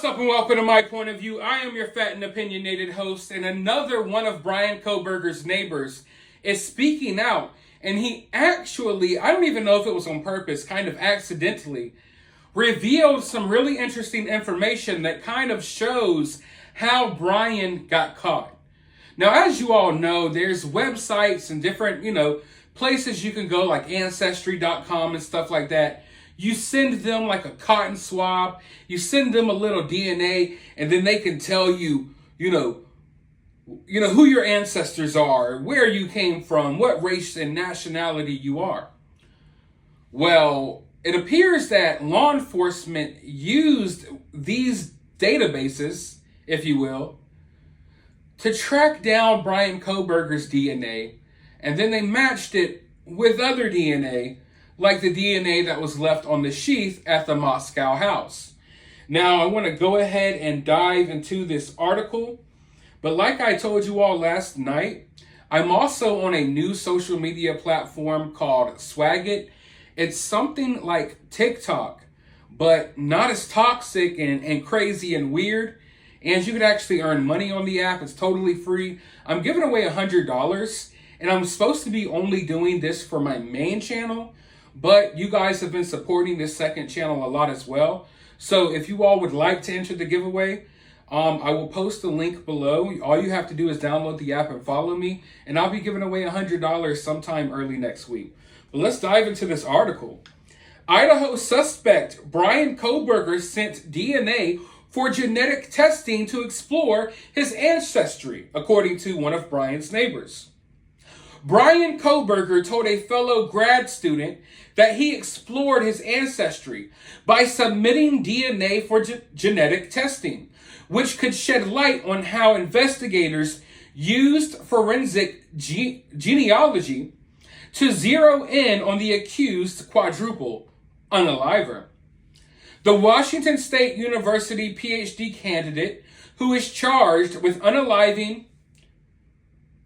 up and welcome to My Point of View. I am your fat and opinionated host, and another one of Bryan Kohberger's neighbors is speaking out. And he actually, I don't even know if it was on purpose, kind of accidentally, revealed some really interesting information that kind of shows how Bryan got caught. Now, as you all know, there's websites and different, places you can go like Ancestry.com and stuff like that. You send them like a cotton swab, you send them a little DNA, and then they can tell you, who your ancestors are, where you came from, what race and nationality you are. Well, it appears that law enforcement used these databases, if you will, to track down Bryan Kohberger's DNA, and then they matched it with other DNA, like the DNA that was left on the sheath at the Moscow house. Now, I want to go ahead and dive into this article, but like I told you all last night, I'm also on a new social media platform called Swagit. It's something like TikTok, but not as toxic and crazy and weird, and you could actually earn money on the app. It's totally free. I'm giving away $100, and I'm supposed to be only doing this for my main channel, but you guys have been supporting this second channel a lot as well. So if you all would like to enter the giveaway, I will post the link below. All you have to do is download the app and follow me, and I'll be giving away $100 sometime early next week. But let's dive into this article. Idaho suspect Bryan Kohberger sent DNA for genetic testing to explore his ancestry, according to one of Bryan's neighbors. Bryan Kohberger told a fellow grad student that he explored his ancestry by submitting DNA for genetic testing, which could shed light on how investigators used forensic genealogy to zero in on the accused quadruple unaliver. The Washington State University PhD candidate, who is charged with unaliving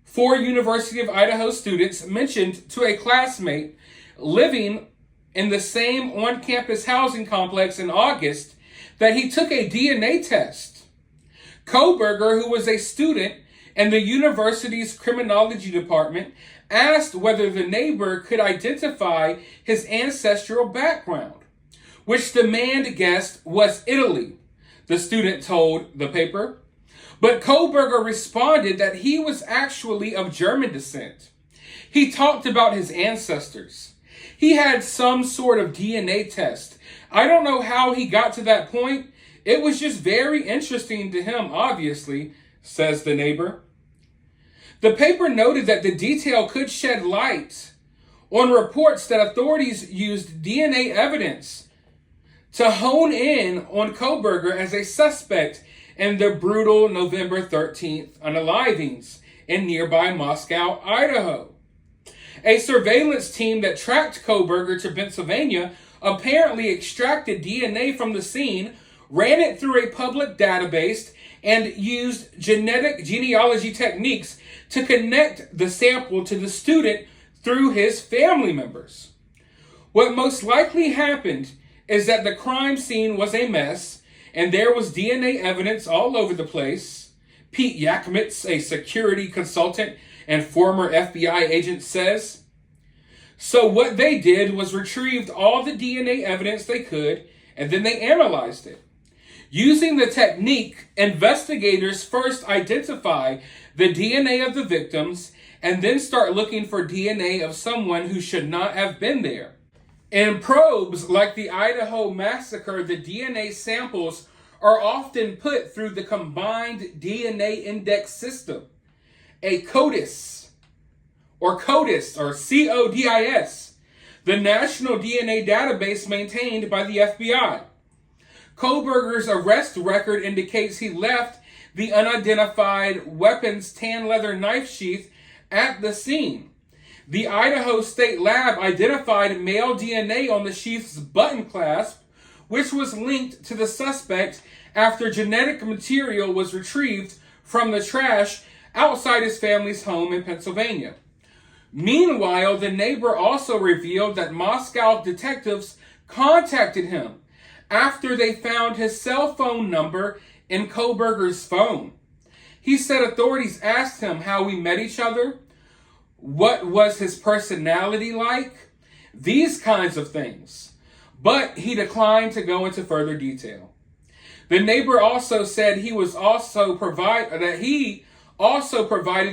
4 University of Idaho students, mentioned to a classmate living in the same on-campus housing complex in August that he took a DNA test. Kohberger, who was a student in the university's criminology department, asked whether the neighbor could identify his ancestral background, which the man guessed was Italy, the student told the paper. But Kohberger responded that he was actually of German descent. He talked about his ancestors. He had some sort of DNA test. I don't know how he got to that point. It was just very interesting to him, obviously, says the neighbor. The paper noted that the detail could shed light on reports that authorities used DNA evidence to hone in on Kohberger as a suspect in the brutal November 13th unalivings in nearby Moscow, Idaho. A surveillance team that tracked Kohberger to Pennsylvania apparently extracted DNA from the scene, ran it through a public database, and used genetic genealogy techniques to connect the sample to the student through his family members. What most likely happened is that the crime scene was a mess, and there was DNA evidence all over the place. Pete Yakmitz, a security consultant and former FBI agent, says. So what they did was retrieved all the DNA evidence they could, and then they analyzed it. Using the technique, investigators first identify the DNA of the victims and then start looking for DNA of someone who should not have been there. In probes like the Idaho massacre, the DNA samples are often put through the Combined DNA Index System, a CODIS, or CODIS, the national DNA database maintained by the FBI. Kohberger's arrest record indicates he left the unidentified weapon's tan leather knife sheath at the scene. The Idaho State Lab identified male DNA on the sheath's button clasp, which was linked to the suspect after genetic material was retrieved from the trash outside his family's home in Pennsylvania. Meanwhile, the neighbor also revealed that Moscow detectives contacted him after they found his cell phone number in Kohberger's phone. He said authorities asked him how we met each other, what was his personality like, these kinds of things. But he declined to go into further detail. The neighbor also said he also provided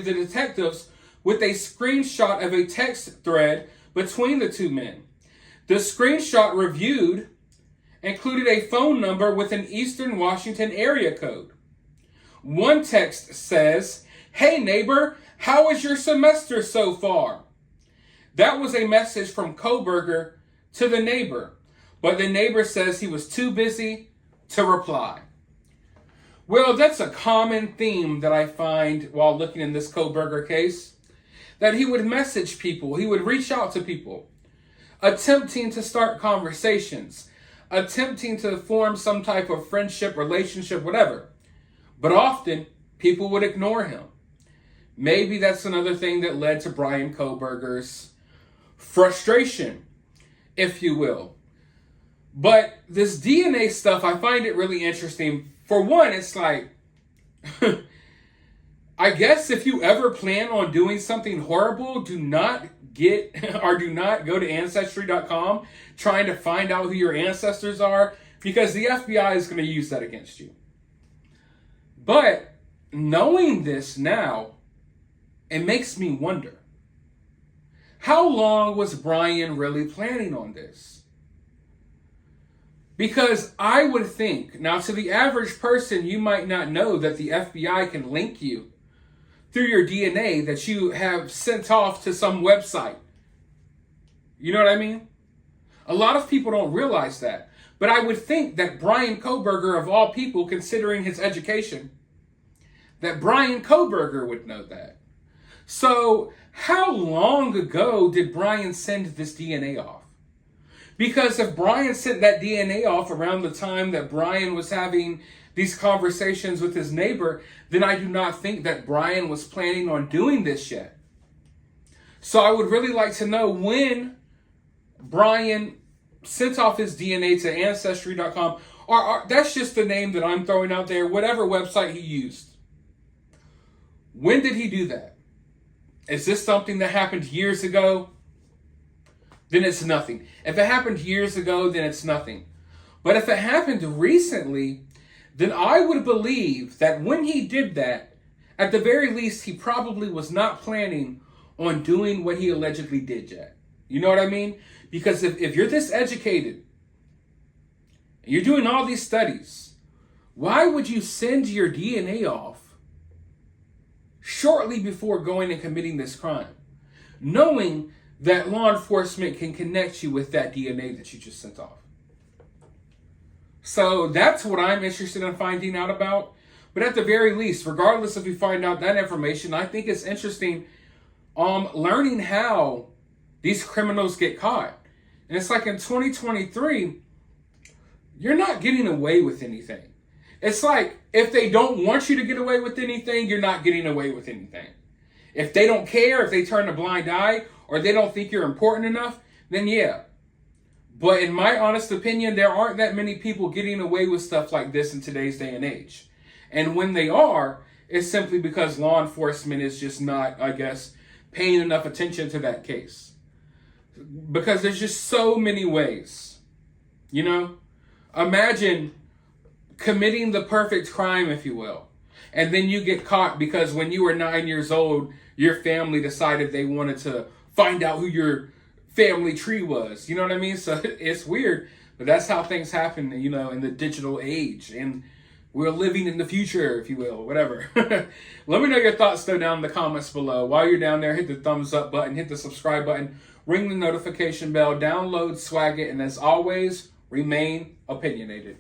the detectives with a screenshot of a text thread between the two men. The screenshot reviewed included a phone number with an Eastern Washington area code. One text says, "Hey neighbor, how is your semester so far?" That was a message from Kohberger to the neighbor, but the neighbor says he was too busy to reply. Well, that's a common theme that I find while looking in this Kohberger case, that he would message people, he would reach out to people, attempting to start conversations, attempting to form some type of friendship, relationship, whatever. But often, people would ignore him. Maybe that's another thing that led to Bryan Kohberger's frustration, if you will. But this DNA stuff, I find it really interesting. For one, it's like, I guess if you ever plan on doing something horrible, do not go to Ancestry.com trying to find out who your ancestors are, because the FBI is going to use that against you. But knowing this now, it makes me wonder, how long was Bryan really planning on this? Because I would think, now to the average person, you might not know that the FBI can link you through your DNA that you have sent off to some website. You know what I mean? A lot of people don't realize that. But I would think that Bryan Kohberger, of all people, considering his education, that Bryan Kohberger would know that. So how long ago did Bryan send this DNA off? Because if Bryan sent that DNA off around the time that Bryan was having these conversations with his neighbor, then I do not think that Bryan was planning on doing this yet. So I would really like to know when Bryan sent off his DNA to Ancestry.com, or that's just the name that I'm throwing out there, whatever website he used. When did he do that? Is this something that happened years ago? Then it's nothing. If it happened years ago, then it's nothing. But if it happened recently, then I would believe that when he did that, at the very least, he probably was not planning on doing what he allegedly did yet. You know what I mean? Because if you're this educated, and you're doing all these studies, why would you send your DNA off shortly before going and committing this crime, knowing that law enforcement can connect you with that DNA that you just sent off? So that's what I'm interested in finding out about. But at the very least, regardless if we find out that information, I think it's interesting learning how these criminals get caught. And it's like in 2023, you're not getting away with anything. It's like if they don't want you to get away with anything, you're not getting away with anything. If they don't care, if they turn a blind eye, or they don't think you're important enough, then yeah. But in my honest opinion, there aren't that many people getting away with stuff like this in today's day and age. And when they are, it's simply because law enforcement is just not, I guess, paying enough attention to that case. Because there's just so many ways. You know? Imagine committing the perfect crime, if you will. And then you get caught because when you were 9 years old, your family decided they wanted to find out who your family tree was. You know what I mean? So it's weird, but that's how things happen, you know, in the digital age. And we're living in the future, if you will, whatever. Let me know your thoughts, though, down in the comments below. While you're down there, hit the thumbs up button, hit the subscribe button, ring the notification bell, download, swag it, and as always, remain opinionated.